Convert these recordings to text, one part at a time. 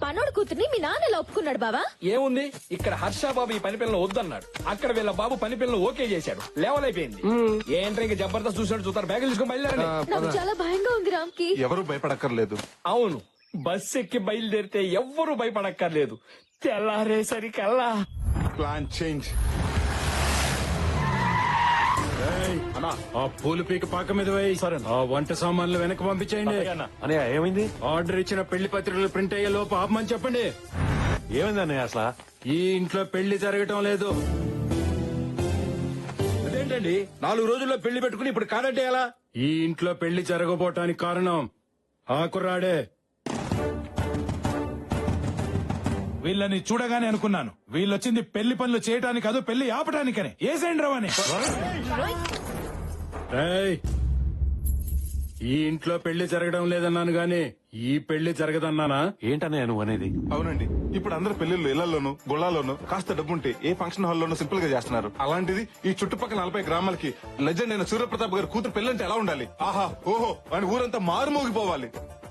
పనోడు కూతుర్ని మీ నాన్న ఎలా ఒప్పుకున్నాడు బావా? ఏముంది, ఇక్కడ హర్ష బాబు ఈ పని పిల్లలు వద్దన్నాడు, అక్కడ వీళ్ళ బాబు పని పిల్లలు ఓకే చేశాడు, లెవెల్ అయిపోయింది. ఏంట్రా ఇంకా జబర్దస్త్ చూసినట్టు చూస్తారు, బ్యాగులు తీసుకొని బయలుదేరండి. నాకు చాలా భయంగా ఉంది రామ్కి. ఎవరు భయపడక్కర్లేదు. అవును, బస్ ఎక్కి బయలుదేరితే ఎవ్వరూ భయపడక్కర్లేదు. తెల్లారేసరికల్లా ప్లాన్ చేంజ్. ఆ పూలు పీక పాక మీద వేయి. ఆ వంట సామాన్లు వెనక్కి పంపించేయండి. అన్నయ్య ఏమైంది? ఆర్డర్ ఇచ్చిన పెళ్లి పత్రికలు ప్రింట్ అయ్యే లోపు ఆపమని చెప్పండి. ఏమైంది అన్నయ్య అసలు? ఈ ఇంట్లో పెళ్లి జరగటం లేదు. అదేంటండి 4 రోజుల్లో పెళ్లి పెట్టుకుని ఇప్పుడు కాదంటే ఎలా? ఈ ఇంట్లో పెళ్లి జరగబోటానికి కారణం ఆ కుర్రాడే. వీళ్ళని చూడగానే అనుకున్నాను, వీళ్ళొచ్చింది పెళ్లి పనులు చేయటానికి కాదు, పెళ్లి ఆపటానికని. ఏసేండి రవని. ఏయ్, ఈ ఇంట్లో పెళ్లి జరగడం లేదన్నాను గాని ఈ పెళ్లి జరగదన్నానా? ఏంటన్నయ్య నువ్వు అనేది? అవునండి, ఇప్పుడు అందరు పెళ్లిళ్ళు ఇళ్లలోను గుళ్ళాల్లోనూ కాస్త డబ్బుంటే ఏ ఫంక్షన్ హాల్లోనూ సింపుల్ గా చేస్తున్నారు. అలాంటిది ఈ చుట్టుపక్కల 40 గ్రామాలకి లెజెండ్ అయిన సూర్యప్రతాప్ గారి కూతురు పెళ్లంటే ఎలా ఉండాలి? ఆహా ఓహో అని ఊరంతా మారుమోగిపోవాలి.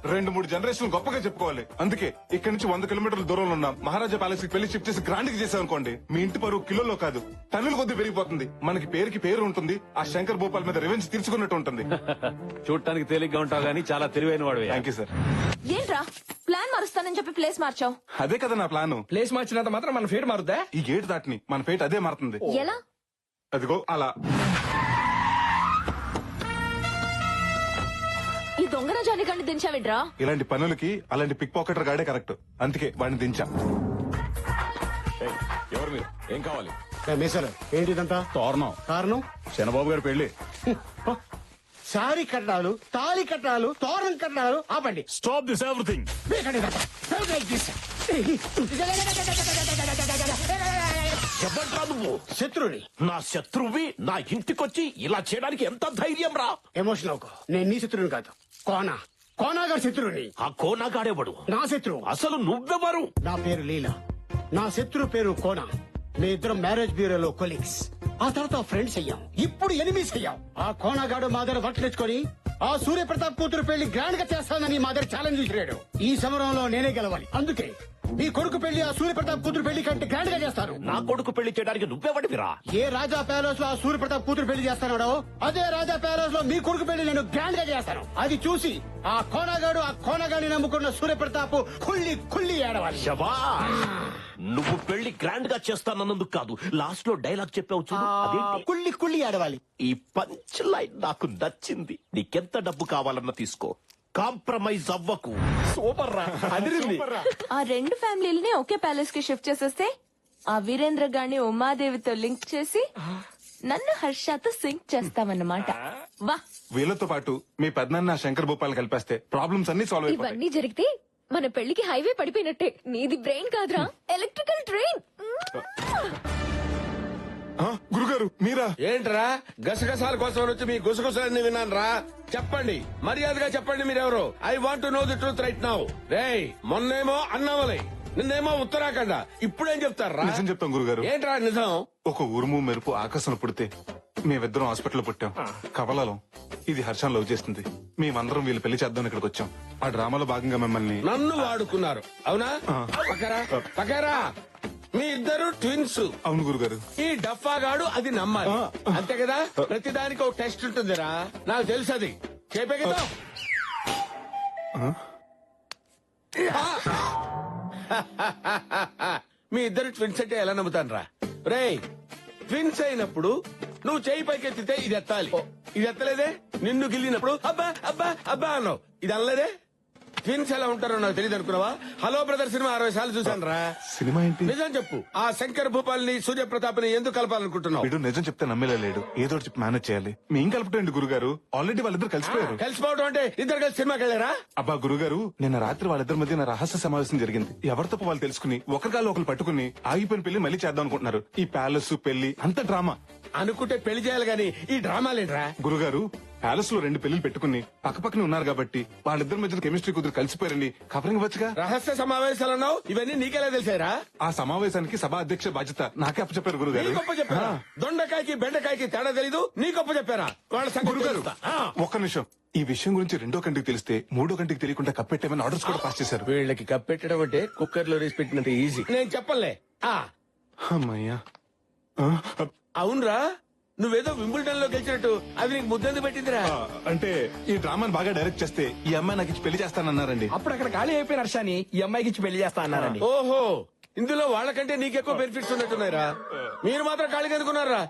2-3 జనరేషన్ గొప్పగా చెప్పుకోవాలి. అందుకే ఇక్కడ నుంచి 100 కిలోమీటర్ల దూరంలో ఉన్న మహారాజా ప్యాలెస్ కి పెళ్లి షిఫ్ట్ చేసి గ్రాండ్ కి చేసామనుకోండి, మీ ఇంటి పరువు కిలోలో కాదు టన్నుల కొద్ది పెరిగిపోతుంది. మనకి పేరుకి పేరు ఉంటుంది, ఆ శంకర్ భూపాల్ మీద రివెంజ్ తీర్చుకున్నట్టు ఉంటుంది. చూడటానికి తేలిగ్గా ఉంటావు గానీ చాలా తెలివైన వాడు. Thank you sir. ఏంట్రా ప్లాన్ మారుస్తానని చెప్పి ప్లేస్ మార్చావు? అదే కదా నా ప్లాన్. ప్లేస్ మార్చినంత మాత్రం మన ఫేట్ మారుద్దా? ఈ గేట్ దాటిని మన ఫేట్ అదే మారుతుంది. ఎలా? అదిగో అలా. ఈ దొంగన జానికాన్ని దించావిడ్రా? ఇలాంటి పనులకి అలాంటి పిక్ పాకెటర్ గాడే కరెక్ట్. అందుకే వాడిని దించా. ఎవరు మీరు? ఏం కావాలి? మేసర్ ఏంటిదంతా? తోరణం. కారణం చంద్రబాబు గారి పెళ్లి. సారీ కట్టాలు, తాళి కట్టాలు, తోరణం కట్టాలు. ఆపండి. Stop this everything. ఎవడ్రా నువ్వు? శత్రుని. నా శత్రువి నా ఇంటికొచ్చి ఇలా చేయడానికి ఎంత ధైర్యం రా? ఎమోషన్ అవుకో. నేను నీ శత్రువుని కాదు, కోనాగారి శత్రువుని. ఆ కోనగాడేవాడు నా శత్రువు. అసలు నువ్వెవరు? నా పేరు లీలా, నా శత్రువు పేరు కోన. మీ ఇద్దరం మ్యారేజ్ బ్యూరోలో కొలీగ్స్, ఆ తర్వాత ఫ్రెండ్స్ అయ్యాం, ఇప్పుడు ఎనిమీస్ అయ్యాం. ఆ కోనగాడు మా దగ్గర వర్క్ తెచ్చుకొని ఆ సూర్యప్రతాప్ కూతురు పెళ్లి గ్రాండ్ గా చేస్తానని మా దగ్గర ఛాలెంజ్ చేశాడు. ఈ సమరంలో నేనే గెలవాలి. అందుకే మీ కొడుకు పెళ్లి ఆ సూర్యప్రతాప్ కూతురు పెళ్లి కంటే గ్రాండ్ గా చేస్తాను. నా కొడుకు పెళ్లి చేయడానికి నువ్వెవడివిరా? ఏ రాజా ప్యాలెస్ లో ఆ సూర్యప్రతాప్ కూతురు పెళ్లి చేస్తానో అదే రాజా ప్యాలెస్ లో మీ కొడుకు పెళ్లి నేను గ్రాండ్ గా చేస్తాను. అది చూసి ఆ కోనగాడిని నమ్ముకున్న సూర్యప్రతాప్ కుళ్ళి ఏడవాలి. శభాష్. నువ్వు పెళ్లి గ్రాండ్ గా చేస్తానన్నందుకు కాదు, లాస్ట్ లో డైలాగ్ చెప్పావు చూడు, అదేంటి? కుళ్ళి ఏడవాలి. ఈ పంచ్ లైన్ నాకు నచ్చింది. నీకెంత డబ్బు కావాలన్నా తీసుకో, కాంప్రమైజ్ అవ్వకు. సూపర్ రా, అదిరింది. ఆ 2 ఫ్యామిలీలని ఒకే ప్యాలెస్ కి షిఫ్ట్ చేసేస్తే ఆ వీరేంద్ర గారిని ఉమాదేవితో లింక్ చేసి నన్ను హర్షతో సింక్ చేస్తామన్నమాట. వా. వీళ్ళతో పాటు మీ పెద్దనాన్న శంకర్ భూపాల్ కలిపేస్తే ప్రాబ్లమ్స్ అన్ని సాల్వ్ అయిపోతాయి. ఇవన్నీ జరిగితే మన పెళ్లికి హైవే పడిపోయినట్టే. నీది బ్రెయిన్ కాదురా, ఎలక్ట్రికల్ ట్రైన్. గురుగారు మీరా? ఏంట్రా గసగసాల కోసం వచ్చి మీ గుసగుసలన్నీ విన్నాను రా. చెప్పండి, మర్యాదగా చెప్పండి మీరెవరు. I want to know the truth right now. రేయ్, మొన్నేమో అన్నామలై, నిన్నేమో ఉత్తరాఖండ, ఇప్పుడేం చెప్తారా? నిజం చెప్తాం గురుగారు. ఏంట్రా నిజం? ఒక ఉరుము మెరుపు ఆకాశంలో పుడితే మేమిద్దరం హాస్పిటల్లో పుట్టాం, కవలాలం. ఇది హర్షం లవ్ చేస్తుంది. మేమందరం వీళ్ళు పెళ్లి చేద్దాం ఇక్కడికి వచ్చాం. ఆ డ్రామాలో భాగంగా మిమ్మల్ని నన్ను వాడుకున్నారు అవునా? పకరా మీ ఇద్దరు ట్విన్స్. అవును గురుగారు. ఈ డఫాగాడు అది నమ్మాలి, అంతే కదా? ప్రతిదానికి ఒక టెస్ట్ ఉంటుందిరా, నాకు తెలుసు. అది చెప్పే కదా. మీ ఇద్దరు ట్విన్స్ అంటే ఎలా నమ్ముతాను రా? రేయ్, ట్విన్స్ అయినప్పుడు నువ్వు చేయి పైకెత్తితే ఇది ఎత్తాలి, ఇది ఎత్తలేదే. నిన్ను గిల్లినప్పుడు అబ్బా అబ్బా అబ్బా అన్నావు, ఇది అనలేదే. ట్విన్స్ ఎలా ఉంటారో నాకు తెలియదు అనుకున్నావా? హలో బ్రదర్ సినిమా 60 సార్లు చూశాను రా. సినిమా ఏంటి? నిజం చెప్పు, ఆ శంకర్ భూపాల్ ని సూర్యప్రతాప్ ని ఎందుకు కలపాలనుకుంటున్నావు? వీడు నిజం చెప్తే నమ్మేలా లేడు, ఏదో ఒకటి చెప్పి మేనేజ్ చేయాలి. మేం కలుపుటండి గురుగారు, ఆల్రెడీ వాళ్ళిద్దరు కలిసిపోయారు. కలిసిపోవడం అంటే ఇద్దరు కలిసి సినిమాకి వెళ్ళారా? అబ్బా గురుగారు, నిన్న రాత్రి వాళ్ళిద్దరి మధ్య నా రహస్య సమావేశం జరిగింది. ఎవరి తప్ప వాళ్ళు తెలుసుకుని ఒకరికాళ్ళు ఒకరు పట్టుకుని ఆగిపోయిన పెళ్లి మళ్ళీ చేద్దాం అనుకుంటున్నారు. ఈ ప్యాలెస్ పెళ్లి అంత డ్రామా. అనుకుంటే పెళ్లి చేయాలి గాని ఈ డ్రామాలేంట్రా? గురుగారు, ప్యాలెస్ లో 2 పెళ్లిలు పెట్టుకుని పక్కపక్కనే ఉన్నారు కాబట్టి వాళ్ళిద్దరి మధ్య కెమిస్ట్రీ కుదిరి కలిసిపోయారని కవరింగ్ వచ్చుగా. రహస్య సమావేశాలన్నావు, ఇవన్నీ నీకెలా తెలిసారా? ఆ సమావేశానికి సభా అధ్యక్ష బాధ్యత నాకే అప్పచెప్పారు గురుగారు. నీ గొప్ప చెప్పారా? దొండకాయకి బెండకాయకి తేడా తెలీదు, నీ గొప్ప చెప్పారా? వాళ్ళ సంగతి గురుగారు తెలుస్తా. ఒక్క నిమిషం, ఈ విషయం గురించి రెండో కంటికి తెలిస్తే మూడో కంటికి తెలియకుండా కప్పెట్టేమని ఆర్డర్స్ కూడా పాస్ చేశారు. వీళ్ళకి కప్పెట్టడం అంటే కుక్కర్ లో రేసి పెట్టినంత ఈజీ. నేను చెప్పలే. అమ్మయ్యా. అవునరా, నువ్వేదో వింబుల్టన్ లో గెలిచినట్టు అది నీకు ముద్దంది పెట్టిందిరా. అంటే ఈ డ్రామాని బాగా డైరెక్ట్ చేస్తే ఈ అమ్మాయి నాకు ఇచ్చి పెళ్లి చేస్తానన్నారండి. అప్పుడు అక్కడ ఖాళీ అయిపోయిన హర్షాని ఈ అమ్మాయికి ఇచ్చి పెళ్లి చేస్తా అన్నారండి. ఓహో, ఇందులో వాళ్ళకంటే నీకెక్కువ బెనిఫిట్స్ ఉన్నట్టున్నాయిరా. మీరు మాత్రం ఖాళీగా ఎందుకున్నారా?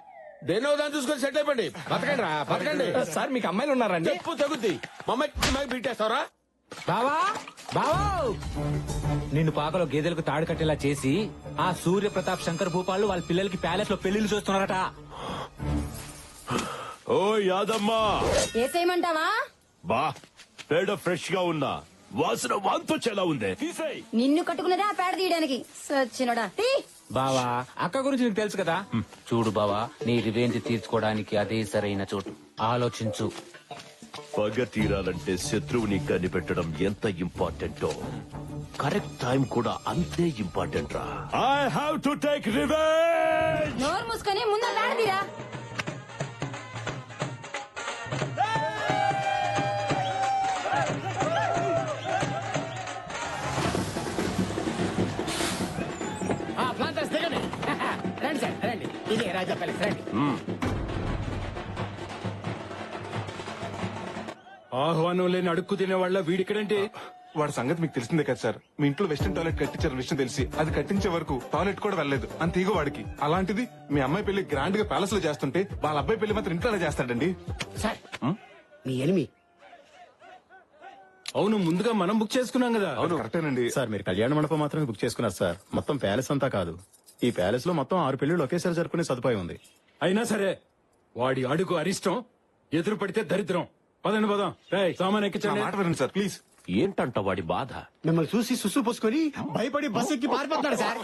దేనో దాన్ని చూసుకొని సెట్ అయిపోండి. బతకండి రా, బతకండి. సార్ మీకు అమ్మాయిలు ఉన్నారండి? చెప్పు తగ్గుద్ది. మమ్మల్ని బీటేస్తావరా? బావా బావా, నిన్ను పాకలో గేదెలకు తాడు కట్టేలా చేసి ఆ సూర్య ప్రతాప్ శంకర్ భూపాలు వాళ్ళ పిల్లలకి ప్యాలెస్ లో పెళ్లిళ్ళు చూస్తున్నారట. ఓ యాదమ్మా, ఏసేయమంటావా? బా పేడ ఫ్రెష్ గా ఉందా? వాసన వాంతొచ్చేలా ఉందే. తీసేయ్. నిన్ను కట్టుకున్నదే ఆ పేడ తీయడానికి. సచ్చినోడా తీ. బావా, అక్క గురించి నీకు తెలుసు కదా. చూడు బావా, నీ రివెంజ్ తీర్చుకోవడానికి అదే సరైన చోటు. ఆలోచించు. పగ తీరాలంటే శత్రువుని కనిపెట్టడం ఎంత ఇంపార్టెంటో కరెక్ట్ టైం కూడా అంతే ఇంపార్టెంట్ రా. I have to take revenge. నోరు మూసుకొని ముందు పేడ తీరా. ప్లాంటర్స్ దిగండి. రండి సార్ రండి. ఇదే రాజా ప్యాలెస్, రండి. ఆహ్వానం లేని అడుక్కు తినే వాళ్ళ వీడిక్కడంటే వాడి సంగతి మీకు తెలిసిందే కదా సార్. మీ ఇంట్లో వెస్టర్న్ టాయిలెట్ కట్టించారన్న విషయం తెలిసి అది కట్టించే వరకు టాయిలెట్ కూడా వెళ్ళలేదు. అంత ఈగో వాడికి. అలాంటిది మీ అమ్మాయి పెళ్లి గ్రాండ్ గా ప్యాలెస్ లో చేస్తుంటే వాళ్ళ అబ్బాయి పెళ్లి మాత్రం ఇంట్లోనే చేస్తాడండి. సార్ మీ ఎనిమి. అవును, ముందుగా మనం బుక్ చేసుకున్నాం కదా. అవును కరెక్టేనండి. సార్ మీరు కళ్యాణ మండపం మాత్రమే బుక్ చేసుకున్నారు సార్. మొత్తం ప్యాలెస్ అంతా కాదు. ఈ ప్యాలెస్ లో మొత్తం 6 పెళ్లిళ్ళు ఒకేసారి జరుపుకునే సదుపాయం ఉంది. అయినా సరే వాడి అడుగు అరిష్టం, ఎదురు పడితే దరిద్రం. పదండి పదం. సామాన్ నా ఎక్కించండి. మాట వినండి సార్ ప్లీజ్. ఏంటంట వాడి బాధ? మిమ్మల్ని చూసి సుసు పోసుకొని భయపడి బస్ ఎక్కి పారిపోతున్నాడు సార్.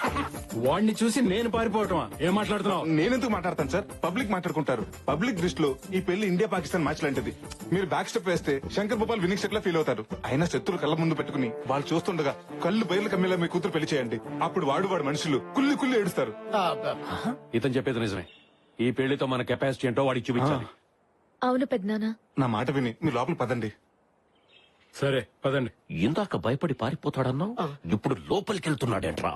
వాడిని చూసి నేను పారిపోవటమా? ఏం మాట్లాడుతున్నావు? నేనెందుకు మాట్లాడతాను సార్? పబ్లిక్ మాట్లాడుకుంటారు. పబ్లిక్ దృష్టిలో ఈ పెళ్లి ఇండియా పాకిస్తాన్ మ్యాచ్ లాంటిది. మీరు బ్యాక్ స్టెప్ వేస్తే శంకర్ భూపాల్ వినింగ్ స్టెప్ లా ఫీల్ అవుతారు. అయినా శత్రులు కళ్ళ ముందు పెట్టుకుని వాళ్ళు చూస్తుండగా కళ్ళు బయలు కమ్మేలా మీ కూతురు పెళ్లి చేయండి. అప్పుడు వాడు మనుషులు కుల్లి కుల్లి ఏడుస్తారు. ఇతను చెప్పేది నిజమే. ఈ పెళ్లితో మన కెపాసిటీ ఏంటో వాడికి చూపించాలి. అవును పెద్దనాన్న. నా మాట విని మీరు లోపల పదండి. సరే పదండి. ఇందాక భయపడి పారిపోతాడన్నావు, ఇప్పుడు లోపలికి వెళ్తున్నాడేంట్రా?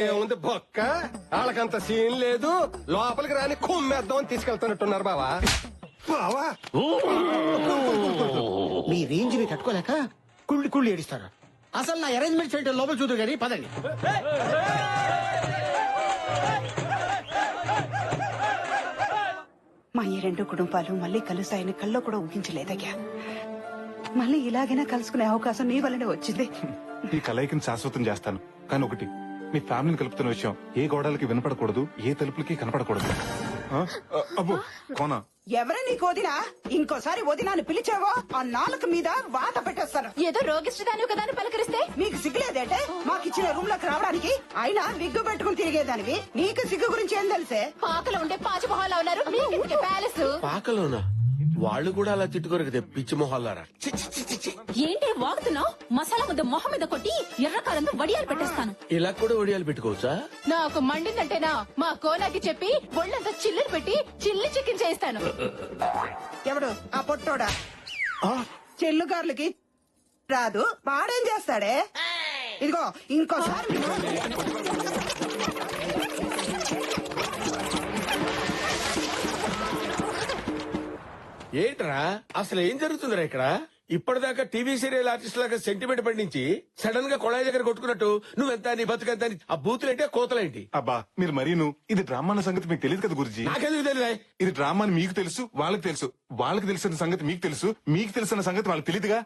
ఏముంది బొక్క, వాళ్ళకంత సీన్ లేదు. లోపలికి రాని కుమ్మేద్దాం అని తీసుకెళ్తున్నట్టున్నారు బావా. మీ రేంజ్ ని తట్టుకోలేక కుళ్ళి కుళ్ళి ఏడిస్తారు. అసలు నా అరేంజ్మెంట్ చేయడం లోపల చూద్దరు కానీ పదండి. మా ఈ 2 కుటుంబాలు మళ్ళీ కలుస్తాయని కల్లో కూడా ఊహించలేదయ్యా. మళ్ళీ ఇలాగైనా కలుసుకునే అవకాశం నీ వల్లనే వచ్చింది. ఈ కలయికని శాశ్వతం చేస్తాను. కానీ ఒకటి, మీ ఫ్యామిలీని కలుపుతున్న విషయం ఏ గోడలకి వినపడకూడదు, ఏ తలుపులకి కనపడకూడదు. అబ్బో కోనా, ఎవరు నీకు వదినా? ఇంకోసారి వదినాన్ని పిలిచావో ఆ నాలుక మీద వాత పెట్టేస్తాను. ఏదో రోగిష్టిదాని కదా అని పలకరిస్తే నీకు సిగ్గులేదంటే మాకిచ్చిన రూమ్ లోకి రావడానికి? అయినా విగ్గు పెట్టుకుని తిరిగేదానివి. నీకు సిగ్గు గురించి ఏం తెలిసే? పాకలో ఉండే పాచిమొహాలు ఉన్నారు. మీకెందుకే ప్యాలెస్? పాకలోనా? వాళ్ళు కూడా అలా తిట్టుకోరు కదా పిచ్చి మొహాలారా. ఏంటి వాగుతున్నావు? మసాలా ముద్ద మొహం మీద కొట్టి ఎర్రకారంతో వడియాలు పెట్టేస్తాను. ఇలా కూడా ఒడియాలు పెట్టుకోవచ్చా? నాకు మండిందంటేనా మా కోనాకి చెప్పి ఒళ్ళంతా చిల్లులు పెట్టి చిల్లి చికెన్ చేయిస్తాను. ఎవడు ఆ పొట్టోడా? చెల్లుగారులకి రాదు, వాడేం చేస్తాడే? ఇదిగో ఇంకోసారి ఏంట్రా అసలు ఏం జరుగుతుందిరా ఇక్కడ? ఇప్పటిదాకా టీవీ సీరియల్ ఆర్టిస్ట్ లాగా సెంటిమెంట్ పండించి సడన్ గా కొళాయి దగ్గర కొట్టుకున్నట్టు నువ్వెంత నీ బతుకెంత అని ఆ బూతులేంటి ఆ కోతలేంటి? అబ్బా మీరు మరీను. ఇది డ్రామా అన్న సంగతి మీకు తెలియదు కదా గురుజీ. నాకెందుకు తెలియదా? ఇది డ్రామా అని మీకు తెలుసు, వాళ్ళకి తెలుసు. వాళ్ళకి తెలిసిన సంగతి మీకు తెలుసు, మీకు తెలిసిన సంగతి వాళ్ళకి తెలియదుగా.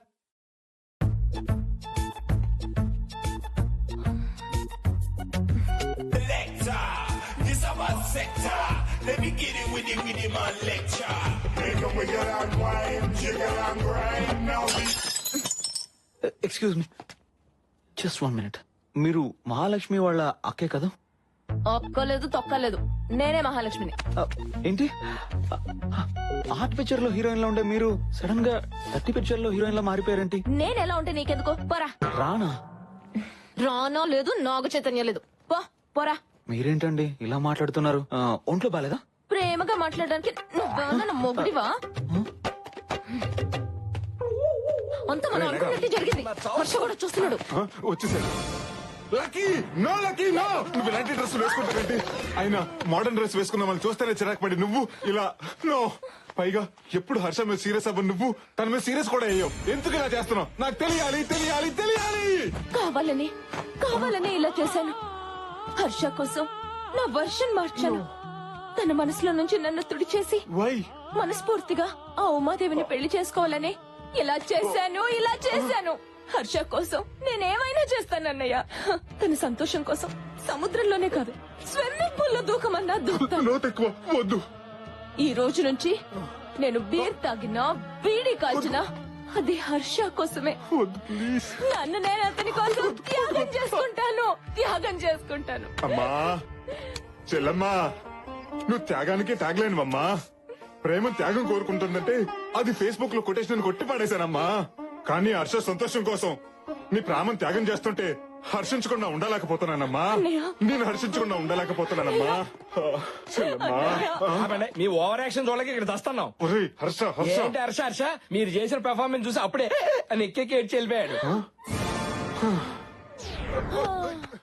Excuse me, just 1 minute. మీరు మహాలక్ష్మి వాళ్ళ అక్కే కదా? ఒక్కలేదు తొక్కలేదు, నేనే మహాలక్ష్మిని. ఏంటి ఆర్ట్ పిక్చర్ లో హీరోయిన్ లా ఉండే మీరు సడన్ గా 30 పిక్చర్ లో హీరోయిన్ లా మారిపోయారేంటి? నేను ఎలా ఉంటే నీకెందుకు? పోరా. రానా? రానో లేదు, నాగు చైతన్యం లేదు. పోరా. మీరేంటండి ఇలా మాట్లాడుతున్నారు? ఒంట్లో బాలేదా? ప్రేమగా మాట్లాడడానికి నువ్వేమన్నా మొగుడివా? అంతా మనం అనుకున్నట్టు జరిగింది. హర్ష కూడా చూస్తున్నాడు. వచ్చేసాడు. లక్కీ నో లక్కీ నో, నువ్వు ఇలాంటి డ్రెస్ వేసుకుంటానండి. అయినా మోడర్న్ డ్రెస్ వేసుకున్న వాళ్ళు చూస్తేనే చిరాకు పడి నువ్వు ఇలా నో. పైగా ఎప్పుడు హర్ష మీద సీరియస్ అవ్వ నువ్వు తన మీద సీరియస్ కూడా అయ్యావు. ఎందుకు ఇలా చేస్తున్నావు? నాకు తెలియాలి తెలియాలి తెలియాలి. కావాలనే ఇలా చేశాను. హర్ష కోసం నా వర్షన్ మార్చాను. తన మనసులో నుంచి నన్ను తుడిచేసి వై మనస్ఫూర్తిగా ఆ ఉమాదేవిని పెళ్లి చేసుకోవాలని ఇలా చేశాను. హర్ష కోసం నేనేమైనా చేస్తానన్నయ్య. తన సంతోషం కోసం సముద్రంలోనే కాదు, స్విమ్మింగ్ పూల్ లో దూకమన్నా దూకుతాను. నో తక్కువ వద్దు. ఈ రోజు నుంచి నేను బీర్ తాగినా, బీడీ కాల్చినా అది హర్ష కోసమే. వద్దు ప్లీజ్. నన్ను నేను అతని కోసం త్యాగం చేసుకుంటాను. అమ్మా చెల్లమ్మా, నువ్వు త్యాగానికి తాగలేనువమ్మా. ప్రేమ త్యాగం కోరుకుంటుందంటే అది ఫేస్బుక్ లో కొటేషన్ కొట్టి పాడేశానమ్మా. కానీ హర్ష సంతోషం కోసం నీ ప్రాణం త్యాగం చేస్తుంటే హర్షించకుండా ఉండలేకపోతున్నానమ్మా. నేను హర్షించకుండా ఉండలేకపోతున్నానమ్మా. చెల్లమ్మా, మీ ఓవర్ యాక్షన్ చూడలేక ఇక్కడ దస్తున్నాం. ఒరేయ్ హర్ష హర్ష ఏంటి హర్ష మీరు చేసిన పెర్ఫార్మెన్స్ చూసి అప్పుడే అని ఎక్కెక్కి ఏడ్చి వెళ్ళిపోయాడు.